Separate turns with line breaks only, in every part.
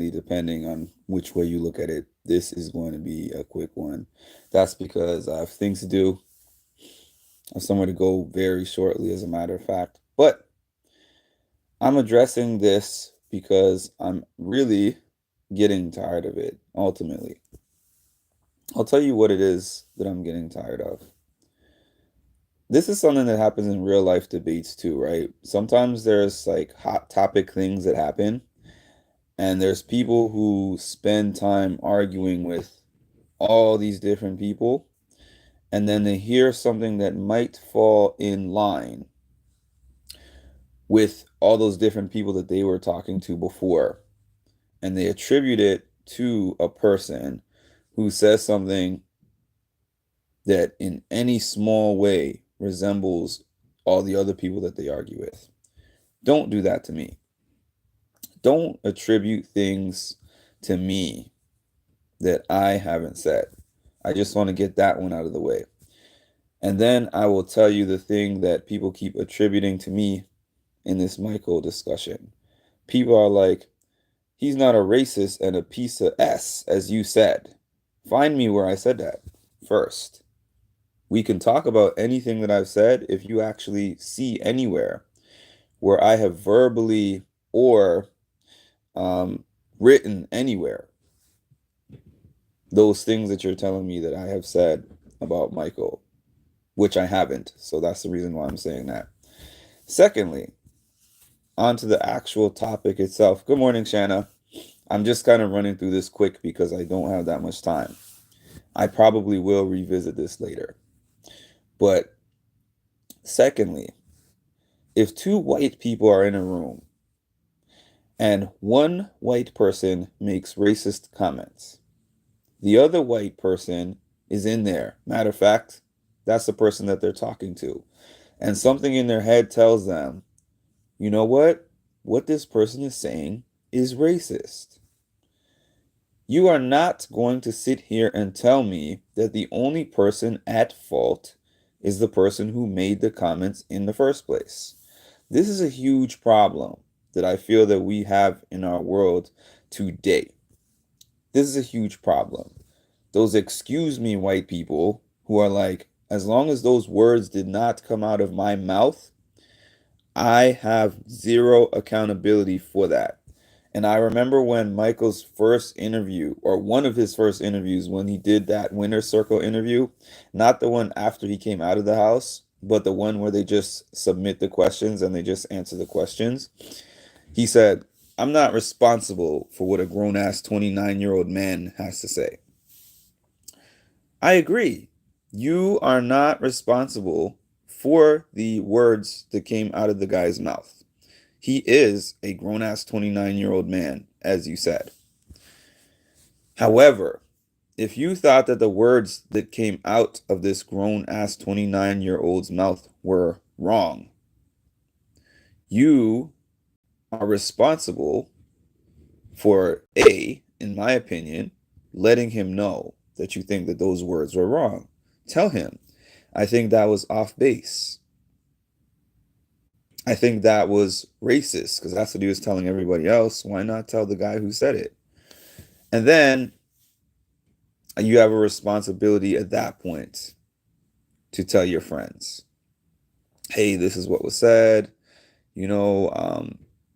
depending on which way you look at it, this is going to be a quick one. That's because I have things to do. I have somewhere to go very shortly, as a matter of fact. But I'm addressing this because I'm really getting tired of it, ultimately. I'll tell you what it is that I'm getting tired of. This is something that happens in real life debates too, right? Sometimes there's like hot topic things that happen, and there's people who spend time arguing with all these different people, and then they hear something that might fall in line with all those different people that they were talking to before, and they attribute it to a person who says something that in any small way resembles all the other people that they argue with. Don't do that to me. Don't attribute things to me that I haven't said. I just want to get that one out of the way. And then I will tell you the thing that people keep attributing to me in this Michael discussion. People are like, he's not a racist and a piece of S, as you said. Find me where I said that first. We can talk about anything that I've said if you actually see anywhere where I have verbally or written anywhere those things that you're telling me that I have said about Michael, which I haven't. So that's the reason why I'm saying that. Secondly, on to the actual topic itself. Good morning, Shanna. I'm just kind of running through this quick because I don't have that much time. I probably will revisit this later. But secondly, if two white people are in a room and one white person makes racist comments, the other white person is in there. Matter of fact, that's the person that they're talking to. And something in their head tells them, you know what? What this person is saying is racist. You are not going to sit here and tell me that the only person at fault is the person who made the comments in the first place. This is a huge problem that I feel that we have in our world today. This is a huge problem. Those excuse me white people who are like, as long as those words did not come out of my mouth, I have zero accountability for that. And I remember when Michael's first interview, or one of his first interviews, when he did that Winner Circle interview, not the one after he came out of the house, but the one where they just submit the questions and they just answer the questions. He said, I'm not responsible for what a grown ass 29-year-old man has to say. I agree. You are not responsible for the words that came out of the guy's mouth. He is a grown ass 29-year-old man, as you said. However, if you thought that the words that came out of this grown ass 29-year-old's mouth were wrong, you are responsible for A, in my opinion, letting him know that you think that those words were wrong. Tell him, I think that was off base. I think that was racist because that's what he was telling everybody else. Why not tell the guy who said it? And then you have a responsibility at that point to tell your friends, hey, this is what was said. You know,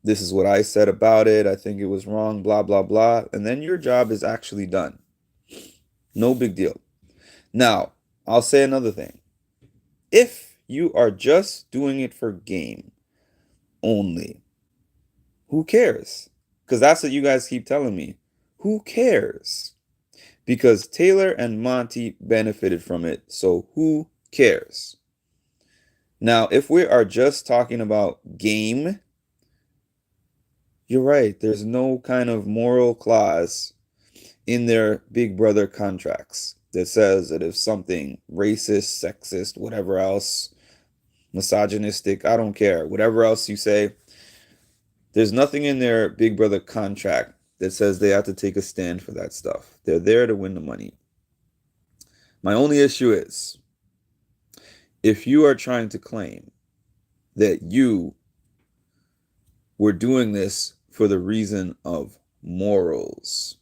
this is what I said about it. I think it was wrong, blah, blah, blah. And then your job is actually done. No big deal. Now, I'll say another thing. If you are just doing it for game only, who cares? Because that's what you guys keep telling me. Who cares? Because Taylor and Monty benefited from it. So who cares? Now, if we are just talking about game, you're right. There's no kind of moral clause in their Big Brother contracts that says that if something racist, sexist, whatever else, misogynistic, I don't care, whatever else you say, there's nothing in their Big Brother contract that says they have to take a stand for that stuff. They're there to win the money. My only issue is if you are trying to claim that you were doing this for the reason of morals.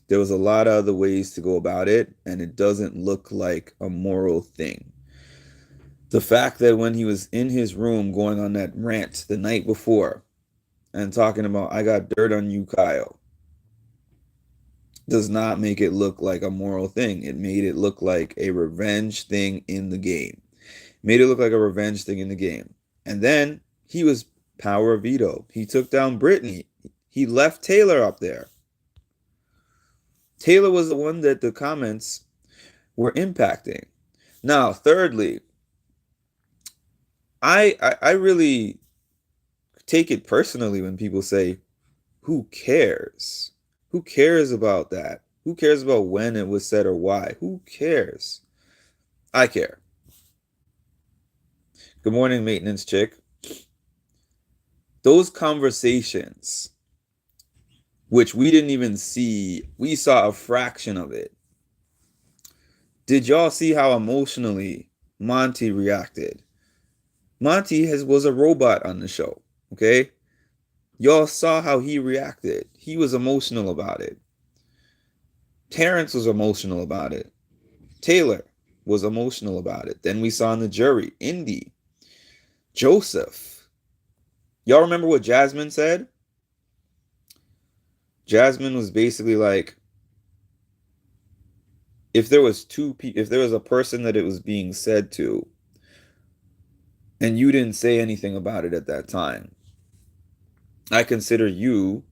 There was a lot of other ways to go about it, and it doesn't look like a moral thing. The fact that when he was in his room going on that rant the night before and talking about, I got dirt on you, Kyle, does not make it look like a moral thing. It made it look like a revenge thing in the game. Made it look like a revenge thing in the game. And then he was power of veto. He took down Brittany. He left Taylor up there. Taylor was the one that the comments were impacting. Now, thirdly, I really take it personally when people say, who cares? Who cares about that? Who cares about when it was said or why? Who cares? I care. Good morning, maintenance chick. Those conversations, which we didn't even see, we saw a fraction of it. Did y'all see how emotionally Monty reacted? Monty was a robot on the show, okay? Y'all saw how he reacted. He was emotional about it. Terrence was emotional about it. Taylor was emotional about it. Then we saw in the jury, Indy, Joseph. Y'all remember what Jasmine said? Jasmine was basically like, if there was a person that it was being said to, and you didn't say anything about it at that time, I consider you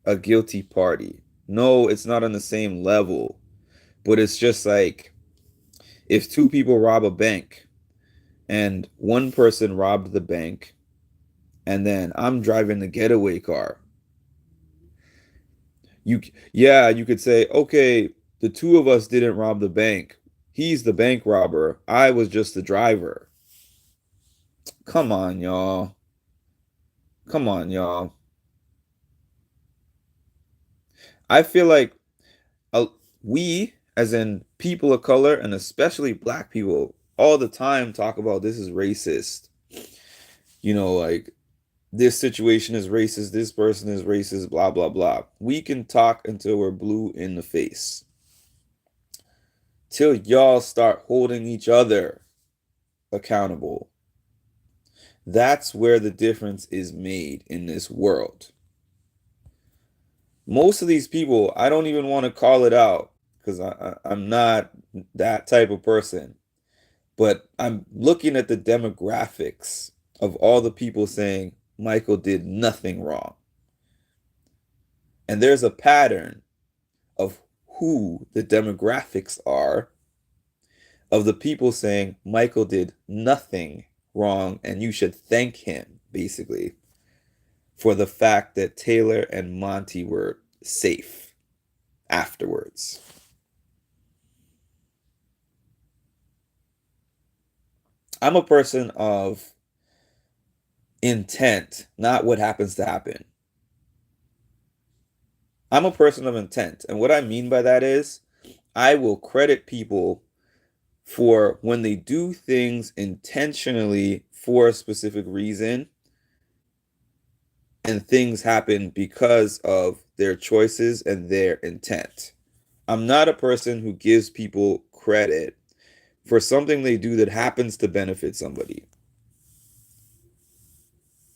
a guilty party. No, it's not on the same level, but it's just like if two people rob a bank and one person robbed the bank and then I'm driving the getaway car. You could say, okay, the two of us didn't rob the bank. He's the bank robber. I was just the driver. Come on, y'all. Come on, y'all. I feel like we, as in people of color, and especially black people, all the time talk about this is racist. You know, like this situation is racist, this person is racist, blah, blah, blah. We can talk until we're blue in the face. Till y'all start holding each other accountable. That's where the difference is made in this world. Most of these people, I don't even want to call it out because I'm not that type of person. But I'm looking at the demographics of all the people saying Michael did nothing wrong. And there's a pattern of who the demographics are of the people saying Michael did nothing wrong and you should thank him, basically, for the fact that Taylor and Monty were safe afterwards. I'm a person of intent, not what happens to happen. I'm a person of intent. And what I mean by that is I will credit people for when they do things intentionally for a specific reason and things happen because of their choices and their intent. I'm not a person who gives people credit for something they do that happens to benefit somebody.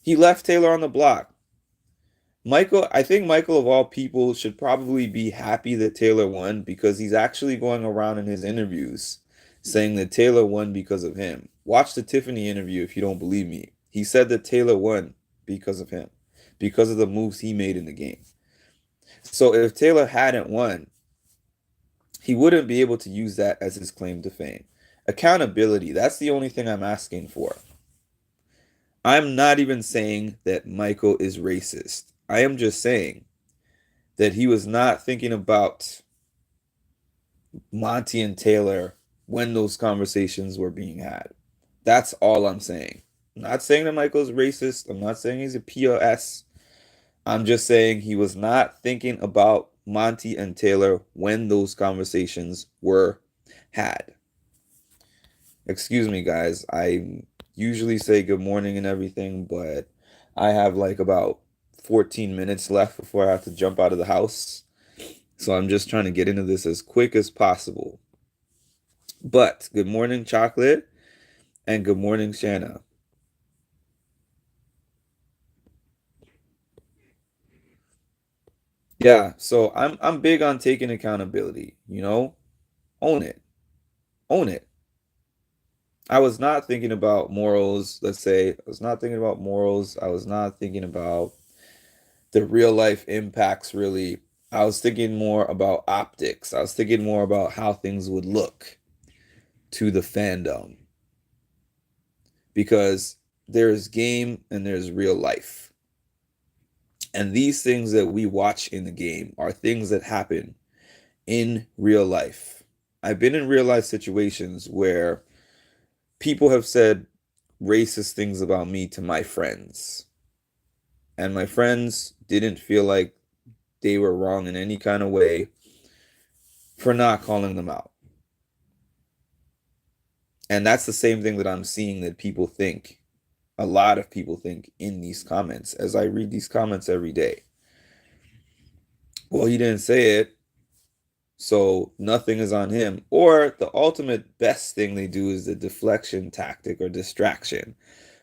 He left Taylor on the block. I think Michael of all people should probably be happy that Taylor won because he's actually going around in his interviews saying that Taylor won because of him. Watch the Tiffany interview if you don't believe me. He said that Taylor won because of him, because of the moves he made in the game. So if Taylor hadn't won, he wouldn't be able to use that as his claim to fame. Accountability, that's the only thing I'm asking for. I'm not even saying that Michael is racist. I am just saying that he was not thinking about Monty and Taylor when those conversations were being had. That's all I'm saying. I'm not saying that Michael's racist. I'm not saying he's a POS. I'm just saying he was not thinking about Monty and Taylor when those conversations were had. Excuse me, guys. I usually say good morning and everything, but I have like about 14 minutes left before I have to jump out of the house. So I'm just trying to get into this as quick as possible. But good morning, Chocolate, and good morning, Shanna. Yeah, so I'm big on taking accountability, Own it. Own it. I was not thinking about morals, let's say. I was not thinking about morals. I was not thinking about the real life impacts, really. I was thinking more about optics. I was thinking more about how things would look to the fandom. Because there's game and there's real life. And these things that we watch in the game are things that happen in real life. I've been in real life situations where people have said racist things about me to my friends. And my friends didn't feel like they were wrong in any kind of way for not calling them out. And that's the same thing that I'm seeing that people think, a lot of people think in these comments as I read these comments every day. Well, he didn't say it, so nothing is on him. Or the ultimate best thing they do is the deflection tactic or distraction,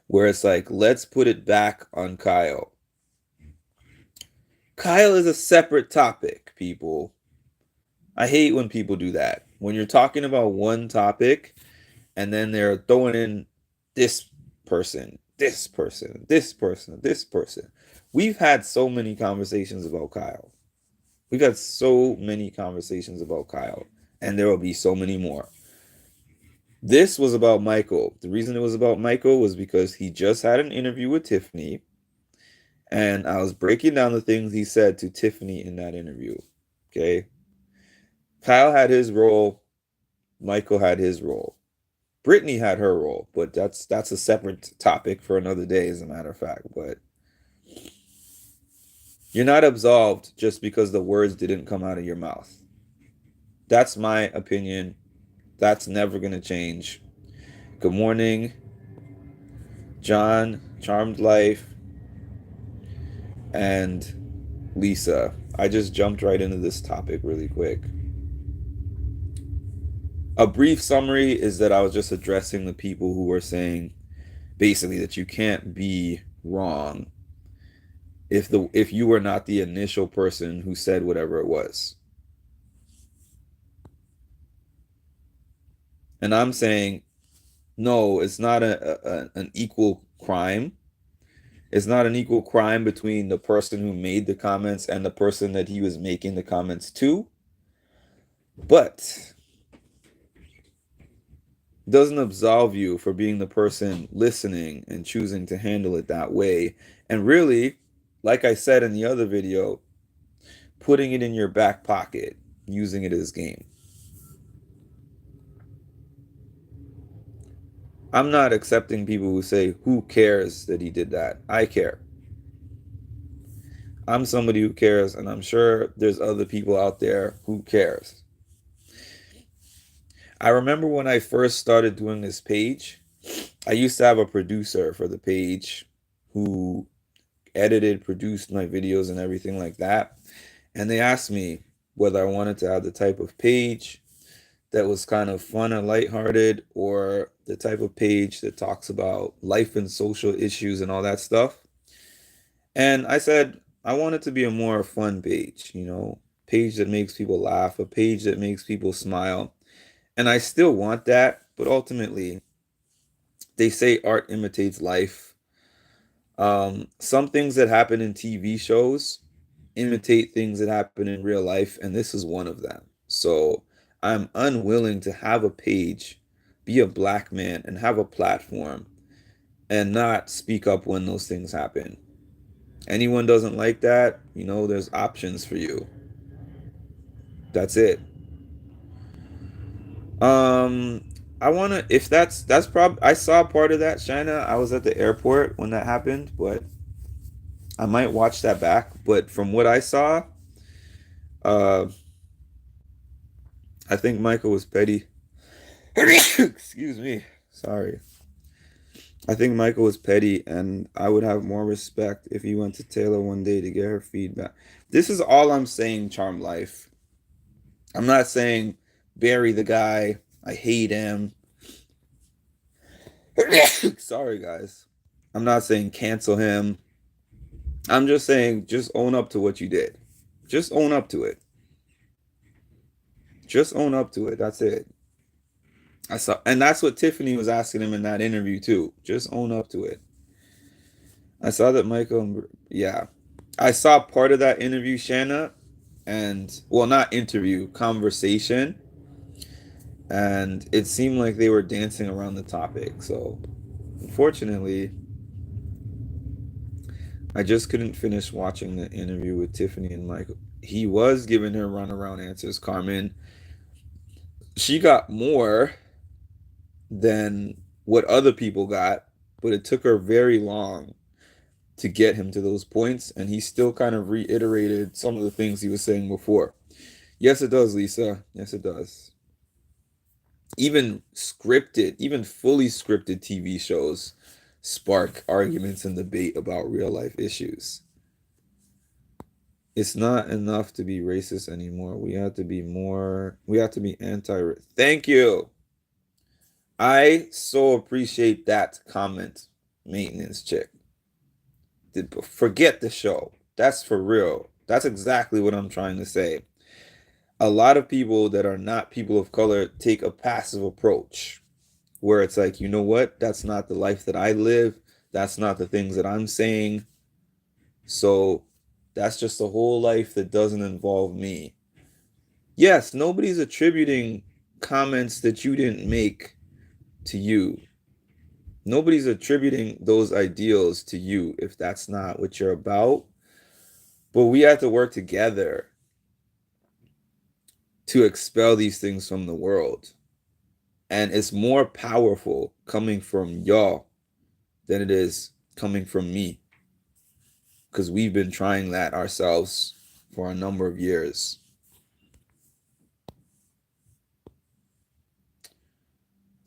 where it's like, let's put it back on Kyle. Kyle is a separate topic, people. I hate when people do that. When you're talking about one topic and then they're throwing in this person, this person, this person, this person. We've had so many conversations about Kyle. We've had so many conversations about Kyle, and there will be so many more. This was about Michael. The reason it was about Michael was because he just had an interview with Tiffany, and I was breaking down the things he said to Tiffany in that interview. Okay. Kyle had his role, Michael had his role. Brittany had her role, but that's a separate topic for another day, as a matter of fact. But you're not absolved just because the words didn't come out of your mouth. That's my opinion. That's never going to change. Good morning, John, Charmed Life, and Lisa. I just jumped right into this topic really quick. A brief summary is that I was just addressing the people who were saying basically that you can't be wrong if you were not the initial person who said whatever it was. And I'm saying, no, it's not an equal crime. It's not an equal crime between the person who made the comments and the person that he was making the comments to. But doesn't absolve you for being the person listening and choosing to handle it that way. And really, like I said in the other video, putting it in your back pocket, using it as game. I'm not accepting people who say, who cares that he did that? I care. I'm somebody who cares, and I'm sure there's other people out there who cares. I remember when I first started doing this page, I used to have a producer for the page who edited, produced my videos and everything like that. And they asked me whether I wanted to have the type of page that was kind of fun and lighthearted, or the type of page that talks about life and social issues and all that stuff. And I said, I want it to be a more fun page, page that makes people laugh, a page that makes people smile. And I still want that, but ultimately, they say art imitates life. Some things that happen in TV shows imitate things that happen in real life, and this is one of them. So I'm unwilling to have a page, be a black man, and have a platform and not speak up when those things happen. Anyone doesn't like that, there's options for you. That's it. Um, I wanna if that's probably I saw part of that, China. I was at the airport when that happened, but I might watch that back. But from what I saw, uh, I think Michael was petty. Excuse me. Sorry. I think Michael was petty, and I would have more respect if he went to Taylor one day to get her feedback. This is all I'm saying, Charm Life. I'm not saying bury the guy. I hate him. Sorry, guys. I'm not saying cancel him. I'm just saying just own up to what you did. Just own up to it. Just own up to it. That's it. I saw, and that's what Tiffany was asking him in that interview too. Just own up to it. I saw that Michael, yeah, I saw part of that interview, Shanna, and well, not interview, conversation, and it seemed like they were dancing around the topic. So, unfortunately, I just couldn't finish watching the interview with Tiffany and Michael. He was giving her runaround answers, Carmen. She got more than what other people got, but it took her very long to get him to those points, and he still kind of reiterated some of the things he was saying before. Yes, it does, Lisa. Yes, it does. Even scripted, even fully scripted TV shows spark arguments and debate about real life issues. It's not enough to be racist anymore. We have to be more, we have to be anti. Thank you. I so appreciate that comment, maintenance chick. Forget the show. That's for real. That's exactly what I'm trying to say. A lot of people that are not people of color take a passive approach where it's like, you know what? That's not the life that I live. That's not the things that I'm saying. So that's just a whole life that doesn't involve me. Yes, nobody's attributing comments that you didn't make to you. Nobody's attributing those ideals to you if that's not what you're about. But we have to work together to expel these things from the world. And it's more powerful coming from y'all than it is coming from me. Because we've been trying that ourselves for a number of years.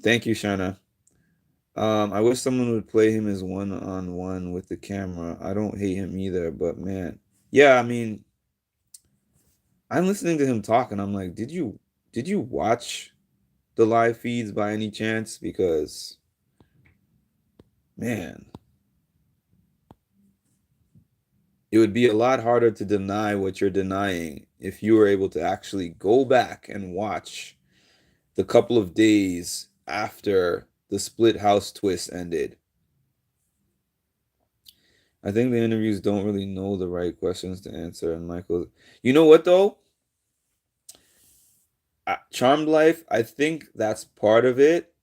Thank you, Shana. I wish someone would play him as one-on-one with the camera. I don't hate him either, but man. Yeah, I mean, I'm listening to him talk and I'm like, did you watch the live feeds by any chance? Because man, it would be a lot harder to deny what you're denying if you were able to actually go back and watch the couple of days after the split house twist ended. I think the interviews don't really know the right questions to answer. And Michael, you know what though? Charmed Life, I think that's part of it,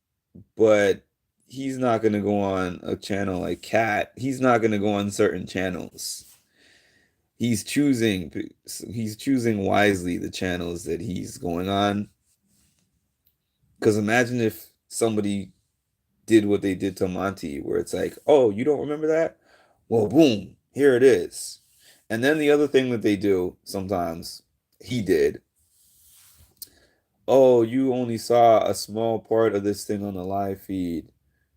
but he's not going to go on a channel like Cat. He's not going to go on certain channels. He's choosing he's choosing wisely the channels that he's going on. Because imagine if somebody did what they did to Monty, where it's like, oh, you don't remember that? Well, boom, here it is. And then the other thing that they do sometimes, he did, oh, you only saw a small part of this thing on the live feed.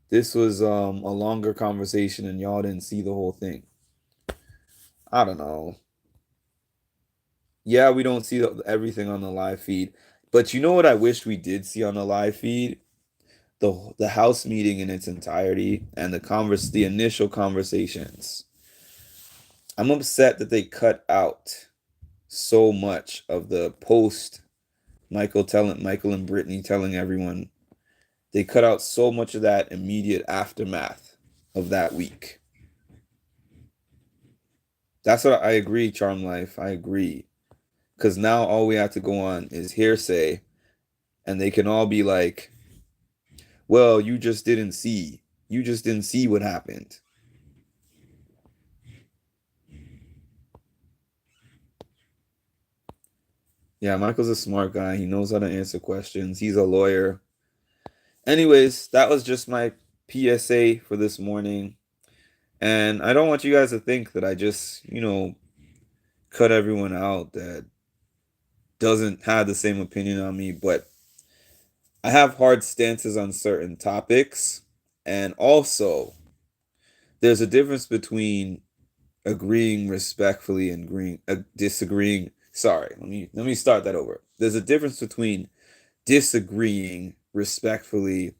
This was a longer conversation and y'all didn't see the whole thing. I don't know. Yeah, we don't see everything on the live feed. But you know what I wish we did see on the live feed? The house meeting in its entirety and the initial conversations. I'm upset that they cut out so much of the post Michael and Brittany telling everyone. They cut out so much of that immediate aftermath of that week. That's what I agree, Charm Life. I agree. Because now all we have to go on is hearsay, and they can all be like, well, you just didn't see. You just didn't see what happened. Yeah, Michael's a smart guy. He knows how to answer questions. He's a lawyer. Anyways, that was just my PSA for this morning. And I don't want you guys to think that I just, cut everyone out that doesn't have the same opinion on me, but I have hard stances on certain topics, And also, there's a difference between agreeing respectfully and disagreeing. Sorry, let me start that over. There's a difference between disagreeing respectfully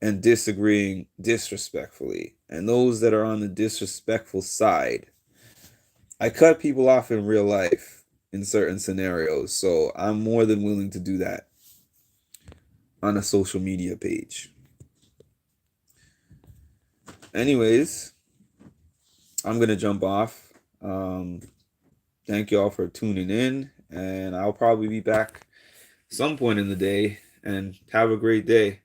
and disagreeing disrespectfully. And those that are on the disrespectful side, I cut people off in real life in certain scenarios, so I'm more than willing to do that on a social media page. Anyways, I'm gonna jump off. Thank you all for tuning in, and I'll probably be back some point in the day. And have a great day.